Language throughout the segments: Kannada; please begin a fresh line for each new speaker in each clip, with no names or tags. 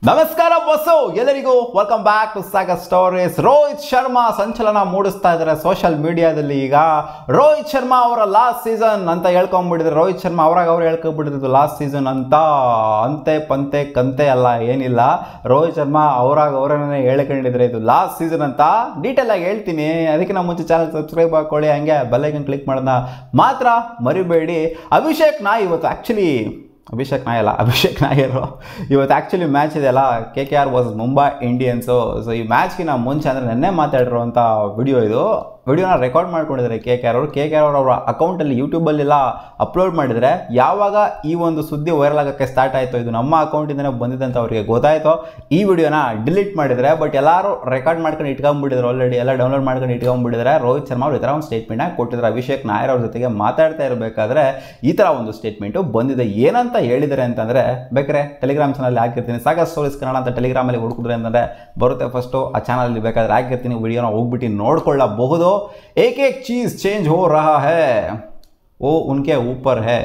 ನಮಸ್ಕಾರ ಬಸ್ಸು ಎಲ್ಲರಿಗೂ welcome back to Sagar stories. Rohit Sharma ಸಂಚಲನ ಮೂಡಿಸ್ತಾ ಇದ್ದಾರೆ ಸೋಷಿಯಲ್ ಮೀಡಿಯಾದಲ್ಲಿ. ಈಗ ರೋಹಿತ್ ಶರ್ಮಾ ಅವರ ಲಾಸ್ಟ್ ಸೀಸನ್ ಅಂತ ಹೇಳ್ಕೊಂಡ್ಬಿಟ್ಟಿದ್ರು. ರೋಹಿತ್ ಶರ್ಮಾ ಅವ್ರು ಹೇಳ್ಕೊಂಡ್ಬಿಟ್ಟಿದ್ರು ಲಾಸ್ಟ್ ಸೀಸನ್ ಅಂತ. ಅಂತೆ ಪಂತೆ ಕಂತೆ ಅಲ್ಲ, ಏನಿಲ್ಲ. ರೋಹಿತ್ ಶರ್ಮಾ ಅವರನ್ನೇ ಹೇಳ್ಕೊಂಡಿದ್ರೆ ಇದು ಲಾಸ್ಟ್ ಸೀಸನ್ ಅಂತ. ಡೀಟೇಲ್ ಆಗಿ ಹೇಳ್ತೀನಿ, ಅದಕ್ಕೆ ನಾವು ಮುಂಚೆ ಚಾನಲ್ ಸಬ್ಸ್ಕ್ರೈಬ್ ಹಾಕೊಳ್ಳಿ, ಹಂಗೆ ಬೆಲ್ ಐಕನ್ ಕ್ಲಿಕ್ ಮಾಡೋದನ್ನ ಮಾತ್ರ ಮರಿಬೇಡಿ. ಅಭಿಷೇಕ್ ನಾಯರು ಇವತ್ತು ಆ್ಯಕ್ಚುಲಿ ಮ್ಯಾಚ್ ಇದೆಯಲ್ಲ, KKR versus Mumbai Indians. So ಈ ಮ್ಯಾಚ್ಗಿನ ಮುಂಚೆ ಅಂದರೆ ನೆನ್ನೆ ಮಾತಾಡಿರುವಂಥ ವಿಡಿಯೋನ ರೆಕಾರ್ಡ್ ಮಾಡ್ಕೊಂಡಿದ್ದಾರೆ KKR ಅವರ ಅಕೌಂಟಲ್ಲಿ ಯೂಟ್ಯೂಬಲ್ಲೆಲ್ಲ ಅಪ್ಲೋಡ್ ಮಾಡಿದರೆ, ಯಾವಾಗ ಈ ಒಂದು ಸುದ್ದಿ ವೈರಲ್ ಆಗೋಕ್ಕೆ ಸ್ಟಾರ್ಟ್ ಆಯಿತು, ಇದು ನಮ್ಮ ಅಕೌಂಟಿಂದನೇ ಬಂದಿದೆ ಅಂತ ಅವರಿಗೆ ಗೊತ್ತಾಯಿತು, ಈ ವಿಡಿಯೋನ ಡಿಲೀಟ್ ಮಾಡಿದರೆ. ಬಟ್ ಎಲ್ಲರೂ ರೆಕಾರ್ಡ್ ಮಾಡ್ಕೊಂಡು ಇಟ್ಕೊಂಡ್ಬಿಟ್ಟಿದ್ರು, ಆಲ್ರೆಡಿ ಎಲ್ಲ ಡೌನ್ಲೋಡ್ ಮಾಡ್ಕೊಂಡು ಇಟ್ಕೊಂಡ್ಬಿಟ್ಟಿದ್ದಾರೆ. ರೋಹಿತ್ ಶರ್ಮಾ ಅವರು ಈ ಥರ ಒಂದು ಸ್ಟೇಟ್ಮೆಂಟ್ನ ಕೊಟ್ಟಿದ್ದಾರೆ. ಅಭಿಷೇಕ್ ನಾಯರ್ ಅವ್ರ ಜೊತೆಗೆ ಮಾತಾಡ್ತಾ ಇರಬೇಕಾದ್ರೆ ಈ ಥರ ಒಂದು ಸ್ಟೇಟ್ಮೆಂಟು ಬಂದಿದೆ. ಏನಂತ ಹೇಳಿದ್ದಾರೆ ಅಂತಂದರೆ, ಬೇಕಾದ್ರೆ ಟೆಲಿಗ್ರಾಮ್ ಚಾನಲ್ ಹಾಕಿರ್ತೀನಿ, ಸಾಗರ್ ಸ್ಟೋರೀಸ್ ಕನ್ನಡ ಅಂತ ಟೆಲಿಗ್ರಾಮಲ್ಲಿ ಹುಡುಕಿದ್ರೆ ಅಂತಂದರೆ ಬರುತ್ತೆ. ಫಸ್ಟು ಆ ಚಾನಲಲ್ಲಿ ಬೇಕಾದ್ರೆ ಹಾಕಿರ್ತೀನಿ, ವಿಡಿಯೋನ ಹೋಗ್ಬಿಟ್ಟು ನೋಡ್ಕೊಳ್ಳಬಹುದು. एक एक चीज़ चेंज हो रहा है, वो उनके ऊपर है.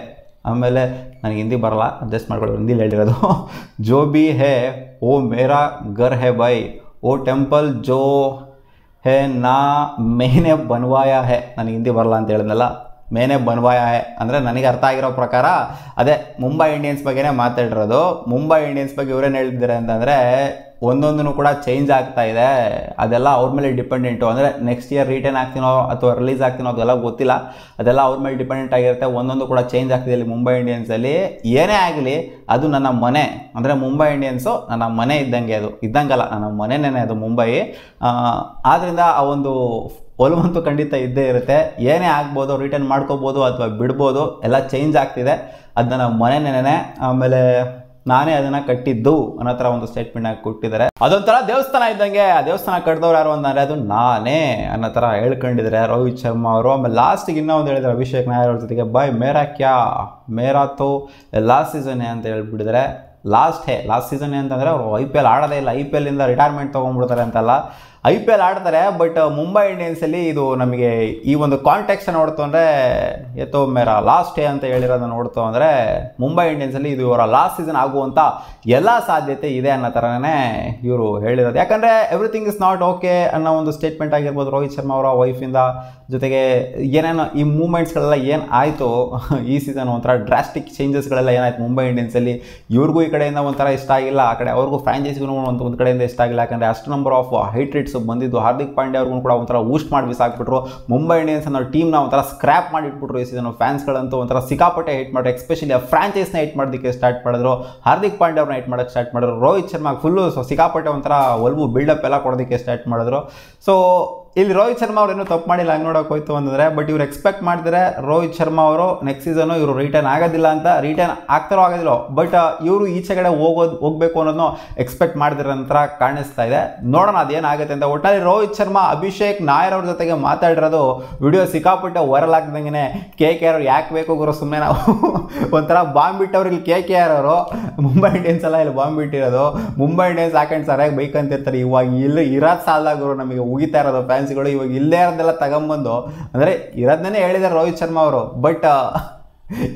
ಆಮೇಲೆ ನನಗೆ ಹಿಂದಿ ಬರಲ್ಲ, ಅಡ್ಜಸ್ಟ್ ಮಾಡ್ಕೊಳ್ಳಿ, ಹಿಂದಿಲಿ ಹೇಳಿರೋದು. ಜೋ ಬಿ ಹೇ ಓ ಮೇರಾ ಘರ್ ಹೇ ಬೈ, ಓ ಟೆಂಪಲ್ ಜೋ ಹೇ ನಾ ಮೇನೆ ಬನ್ವಾಯ ಹೇ. ನನಗೆ ಹಿಂದಿ ಬರಲ್ಲ ಅಂತ ಹೇಳಿದ್ನಲ್ಲ, ಮೇನೆ ಬನ್ವಾಯ ಹೇ ಅಂದರೆ ನನಗೆ ಅರ್ಥ ಆಗಿರೋ ಪ್ರಕಾರ ಅದೇ ಮುಂಬೈ ಇಂಡಿಯನ್ಸ್ ಬಗ್ಗೆನೇ ಮಾತಾಡಿರೋದು. ಮುಂಬೈ ಇಂಡಿಯನ್ಸ್ ಬಗ್ಗೆ ಇವರೇನು ಹೇಳಿದ್ದಾರೆ ಅಂತಂದರೆ, ಒಂದೊಂದೂ ಕೂಡ ಚೇಂಜ್ ಆಗ್ತಾ ಇದೆ, ಅದೆಲ್ಲ ಅವ್ರ ಮೇಲೆ ಡಿಪೆಂಡೆಂಟು. ಅಂದರೆ ನೆಕ್ಸ್ಟ್ ಇಯರ್ ರಿಟರ್ನ್ ಆಗ್ತೀನೋ ಅಥವಾ ರಿಲೀಸ್ ಆಗ್ತೀನೋ ಅದೆಲ್ಲ ಗೊತ್ತಿಲ್ಲ, ಅದೆಲ್ಲ ಅವ್ರ ಮೇಲೆ ಡಿಪೆಂಡೆಂಟ್ ಆಗಿರುತ್ತೆ. ಒಂದೊಂದು ಕೂಡ ಚೇಂಜ್ ಆಗ್ತಿದೆ ಇಲ್ಲಿ ಮುಂಬೈ ಇಂಡಿಯನ್ಸಲ್ಲಿ. ಏನೇ ಆಗಲಿ ಅದು ನನ್ನ ಮನೆ, ಅಂದರೆ ಮುಂಬೈ ಇಂಡಿಯನ್ಸು ನನ್ನ ಮನೆ ಇದ್ದಂಗೆ, ಅದು ಇದ್ದಂಗಲ್ಲ, ನನ್ನ ಮನೆನೇ ಅದು ಮುಂಬೈ. ಆದ್ದರಿಂದ ಆ ಒಂದು ಒಲವಂತೂ ಖಂಡಿತ ಇದ್ದೇ ಇರುತ್ತೆ. ಏನೇ ಆಗ್ಬೋದು, ರಿಟರ್ನ್ ಮಾಡ್ಕೋಬೋದು ಅಥವಾ ಬಿಡ್ಬೋದು, ಎಲ್ಲ ಚೇಂಜ್ ಆಗ್ತಿದೆ, ಅದು ನನ್ನ ಮನೆನೇ. ಆಮೇಲೆ ನಾನೇ ಅದನ್ನು ಕಟ್ಟಿದ್ದು ಅನ್ನೋ ಥರ ಒಂದು ಸ್ಟೇಟ್ಮೆಂಟ್ ಕೊಟ್ಟಿದ್ದಾರೆ. ಅದೊಂಥರ ದೇವಸ್ಥಾನ ಇದ್ದಂಗೆ, ಆ ದೇವಸ್ಥಾನ ಕಟ್ಟಿದವ್ರು ಯಾರು ಅಂತಂದರೆ ಅದು ನಾನೇ ಅನ್ನೋ ಥರ ಹೇಳ್ಕೊಂಡಿದ್ದಾರೆ ರೋಹಿತ್ ಶರ್ಮಾ ಅವರು. ಆಮೇಲೆ ಲಾಸ್ಟಿಗೆ ಇನ್ನೂ ಒಂದು ಹೇಳಿದ್ದಾರೆ ಅಭಿಷೇಕ್ ನಾಯರ್ ಅವ್ರ ಜೊತೆಗೆ, ಬಾಯ್ ಮೇರಾ ತೋ ಲಾಸ್ಟ್ ಸೀಸನ್ನೇ ಅಂತ ಹೇಳ್ಬಿಟ್ಟಿದ್ದಾರೆ. ಲಾಸ್ಟ್ ಸೀಸನ್ನೇ ಅಂತಂದರೆ ಅವರು IPL ಆಡೋದೇ ಇಲ್ಲ, IPL ಇಂದ ರಿಟೈರ್ಮೆಂಟ್ ತೊಗೊಂಡ್ಬಿಡ್ತಾರೆ ಅಂತಲ್ಲ, IPL ಆಡ್ತಾರೆ. ಬಟ್ ಮುಂಬೈ ಇಂಡಿಯನ್ಸಲ್ಲಿ ಇದು ನಮಗೆ ಈ ಒಂದು ಕಾಂಟೆಕ್ಸ್ಟ್ ನೋಡ್ತು ಅಂದರೆ, ಎತ್ತೋ ಮೇರಾ ಲಾಸ್ಟ್ ಅಂತ ಹೇಳಿರೋದನ್ನ ನೋಡ್ತು ಅಂದರೆ, ಮುಂಬೈ ಇಂಡಿಯನ್ಸಲ್ಲಿ ಇದು ಇವರ ಲಾಸ್ಟ್ ಸೀಸನ್ ಆಗುವಂಥ ಎಲ್ಲ ಸಾಧ್ಯತೆ ಇದೆ ಅನ್ನೋ ಥರನೇ ಇವರು ಹೇಳಿರೋದು. ಯಾಕಂದರೆ ಎವ್ರಿಥಿಂಗ್ ಇಸ್ ನಾಟ್ ಓಕೆ ಅನ್ನೋ ಒಂದು ಸ್ಟೇಟ್ಮೆಂಟ್ ಆಗಿರ್ಬೋದು ರೋಹಿತ್ ಶರ್ಮಾ ಅವರ ವೈಫಿಂದ. ಜೊತೆಗೆ ಏನೇನೋ ಈ ಮೂಮೆಂಟ್ಸ್ಗಳೆಲ್ಲ ಏನು ಆಯಿತು ಈ ಸೀಸನ್, ಒಂಥರ ಡ್ರಾಸ್ಟಿಕ್ ಚೇಂಜಸ್ಗಳೆಲ್ಲ ಏನಾಯ್ತು ಮುಂಬೈ ಇಂಡಿಯನ್ಸಲ್ಲಿ, ಇವ್ರಿಗೂ ಈ ಕಡೆಯಿಂದ ಒಂಥರ ಇಷ್ಟ ಆಗಿಲ್ಲ, ಆ ಕಡೆ ಅವ್ರಿಗೂ ಫ್ರಾಂಚೈಸಿಗೂ ಒಂದು ಕಡೆಯಿಂದ ಇಷ್ಟ ಆಗಿಲ್ಲ. ಯಾಕಂದರೆ ಅಷ್ಟು ನಂಬರ್ ಆಫ್ ಹೈಟ್ರೇಟ್ಸ್ ಬಂದಿದ್ದು. ಹಾರ್ದಿಕ್ ಪಾಂಡ್ಯ ಅವ್ರಿಗೂ ಕೂಡ ಒಂಥರ ಊಸ್ಟ್ ಮಾಡಿ ಬಿಸಾಕ್ಬಿಟ್ರು. ಮುಂಬೈ ಇಂಡಿಯನ್ಸ್ ಅನ್ನೋ ಟೀಮ್ನ ಒಂಥರ ಸ್ಕ್ರ್ಯಾಪ್ ಮಾಡಿಟ್ಬಿಟ್ರು ಈ ಸೀಸನ್. ಫ್ಯಾನ್ಸ್ಗಳಂತೂ ಒಂಥರ ಸಿಕ್ಕಾಪಟ್ಟೆ ಹೇಟ್ ಮಾಡಿದ್ರು, ಎಸ್ಪೆಷಲಿ ಆ ಫ್ರಾಂಚೈಸ್ನ ಹೇಟ್ ಮಾಡೋದಕ್ಕೆ ಸ್ಟಾರ್ಟ್ ಮಾಡಿದ್ರು. ಹಾರ್ದಿಕ್ ಪಾಂಡ್ಯ ಅವ್ರನ್ನ ಹೇಟ್ ಮಾಡೋಕ್ಕೆ ಸ್ಟಾರ್ಟ್ ಮಾಡಿದ್ರು. ರೋಹಿತ್ ಶರ್ಮಾ ಫುಲ್ಲು ಸಿಕ್ಕಾಪಟ್ಟೆ ಒಂಥರ ಒಲ್ವು ಬಿಲ್ಡಪ್ ಎಲ್ಲ ಕೊಡೋದಕ್ಕೆ ಸ್ಟಾರ್ಟ್ ಮಾಡಿದ್ರು. ಸೊ ಇಲ್ಲಿ ರೋಹಿತ್ ಶರ್ಮಾ ಅವ್ರು ಏನೂ ತಪ್ಪು ಮಾಡಿಲ್ಲ ಹಂಗೆ ನೋಡೋಕೆ ಹೋಯ್ತು ಅಂತಂದರೆ. ಬಟ್ ಇವ್ರು ಎಕ್ಸ್ಪೆಕ್ಟ್ ಮಾಡ್ತಾರೆ ರೋಹಿತ್ ಶರ್ಮಾ ಅವರು ನೆಕ್ಸ್ಟ್ ಸೀಸನು ಇವರು ರಿಟರ್ನ್ ಆಗೋದಿಲ್ಲ ಅಂತ. ರಿಟರ್ನ್ ಆಗ್ತಾರೋ ಆಗೋದಿಲ್ಲ, ಬಟ್ ಇವರು ಈಚೆ ಕಡೆ ಹೋಗಬೇಕು ಅನ್ನೋದನ್ನು ಎಕ್ಸ್ಪೆಕ್ಟ್ ಮಾಡಿದ್ರೆ ಅಂತ ಕಾಣಿಸ್ತಾ ಇದೆ. ನೋಡೋಣ ಅದೇನಾಗುತ್ತೆ ಅಂತ. ಒಟ್ಟಾಗಿ ರೋಹಿತ್ ಶರ್ಮಾ ಅಭಿಷೇಕ್ ನಾಯರ್ ಅವ್ರ ಜೊತೆಗೆ ಮಾತಾಡಿರೋದು ವಿಡಿಯೋ ಸಿಕ್ಕಾಪಟ್ಟೆ ವೈರಲ್ ಆಗ್ದಂಗೆ. KKR ಅವ್ರು ಯಾಕೆ ಬೇಕು ಗುರು, ಸುಮ್ಮನೆ ನಾವು ಒಂಥರ ಬಾಂಬ್ ಬಿಟ್ಟವ್ರು ಇಲ್ಲಿ KKR ಅವರು. ಮುಂಬೈ ಇಂಡಿಯನ್ಸ್ ಎಲ್ಲ ಇಲ್ಲಿ ಬಾಂಬ್ ಬಿಟ್ಟಿರೋದು. ಮುಂಬೈ ಇಂಡಿಯನ್ಸ್ ಹಾಕೊಂಡು ಸರಿಯಾಗಿ ಬೈಕಂತಿರ್ತಾರೆ. ಇವಾಗ ಇಲ್ಲಿ ಇರೋದು ಸಾಲದಾಗರು ನಮಗೆ ಉಗಿತಾ ಇರೋದು ಫ್ಯಾನ್ಸ್ಗಳು. ಇವಾಗ ಇಲ್ಲೇ ಇರೋದೆಲ್ಲ ತಗೊಂಬಂದು, ಅಂದರೆ ಇರೋದನ್ನೇ ಹೇಳಿದ್ದಾರೆ ರೋಹಿತ್ ಶರ್ಮಾ ಅವರು. ಬಟ್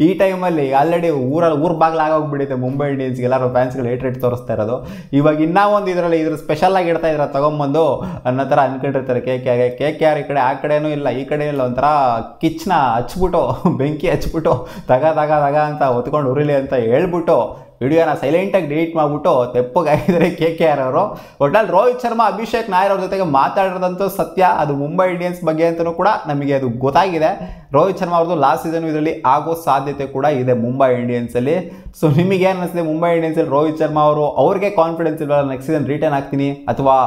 ಈ ಟೈಮಲ್ಲಿ ಆಲ್ರೆಡಿ ಊರ ಬಾಗ್ಲಾಗೋಗ್ಬಿಟ್ಟಿದೆ ಮುಂಬೈ ಇಂಡಿಯನ್ಸ್ಗೆ. ಎಲ್ಲರೂ ಫ್ಯಾನ್ಸ್ಗಳು ಹೇಟ್ ತೋರಿಸ್ತಾ ಇರೋದು. ಇವಾಗ ಇನ್ನೂ ಒಂದು ಇದ್ರ ಸ್ಪೆಷಲ್ ಆಗಿ ಇಡ್ತಾ ಇದ್ದಾರೆ ತಗೊಂಬಂದು ಅನ್ನೋ ಥರ ಅನ್ಕೊಂಡಿರ್ತಾರೆ KKR. ಈ ಕಡೆ ಆ ಕಡೆನೂ ಇಲ್ಲ, ಈ ಕಡೆ ಇಲ್ಲ, ಒಂಥರ ಕಿಚ್ನ ಹಚ್ಬಿಟ್ಟು, ಬೆಂಕಿ ಹಚ್ಬಿಟ್ಟು ತಗ ಅಂತ ಹೊತ್ಕೊಂಡು ಉರಿಲಿ ಅಂತ ಹೇಳ್ಬಿಟ್ಟು ವಿಡಿಯೋನ ಸೈಲೆಂಟಾಗಿ ಡಿಲೀಟ್ ಮಾಡಿಬಿಟ್ಟು ತೆಪ್ಪಗಾಗಿದ್ದಾರೆ KKR ಅವರು. ಒಟ್ನಲ್ಲಿ ರೋಹಿತ್ ಶರ್ಮಾ ಅಭಿಷೇಕ್ ನಾಯರ್ ಅವ್ರ ಜೊತೆಗೆ ಮಾತಾಡಿರೋದಂತೂ ಸತ್ಯ. ಅದು ಮುಂಬೈ ಇಂಡಿಯನ್ಸ್ ಬಗ್ಗೆ ಅಂತಲೂ ಕೂಡ ನಮಗೆ ಅದು ಗೊತ್ತಾಗಿದೆ. ರೋಹಿತ್ ಶರ್ಮಾ ಅವ್ರದ್ದು ಲಾಸ್ಟ್ ಸೀಸನ್ ಇದರಲ್ಲಿ ಆಗೋ ಸಾಧ್ಯತೆ ಕೂಡ ಇದೆ ಮುಂಬೈ ಇಂಡಿಯನ್ಸಲ್ಲಿ. ಸೊ ನಿಮಗೆ ಏನು ಅನಿಸ್ತಿದೆ ಮುಂಬೈ ಇಂಡಿಯನ್ಸಲ್ಲಿ ರೋಹಿತ್ ಶರ್ಮಾ ಅವರು ಅವ್ರಿಗೆ ಕಾನ್ಫಿಡೆನ್ಸ್ ಇಲ್ಲ ನೆಕ್ಸ್ಟ್ ಸೀಸನ್ ರಿಟರ್ನ್ ಆಗ್ತೀನಿ ಅಥವಾ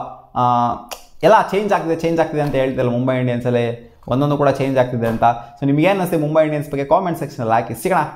ಎಲ್ಲ ಚೇಂಜ್ ಆಗ್ತಿದೆ ಅಂತ ಹೇಳ್ತಿಲ್ಲ ಮುಂಬೈ ಇಂಡಿಯನ್ಸಲ್ಲಿ, ಒಂದೊಂದು ಕೂಡ ಚೇಂಜ್ ಆಗ್ತಿದೆ ಅಂತ. ಸೊ ನಿಮಗೇನು ಅನಿಸ್ತಿದೆ ಮುಂಬೈ ಇಂಡಿಯನ್ಸ್ ಬಗ್ಗೆ ಕಾಮೆಂಟ್ ಸೆಕ್ಷನಲ್ಲಿ ಹಾಕಿ. ಸಿಗೋಣ.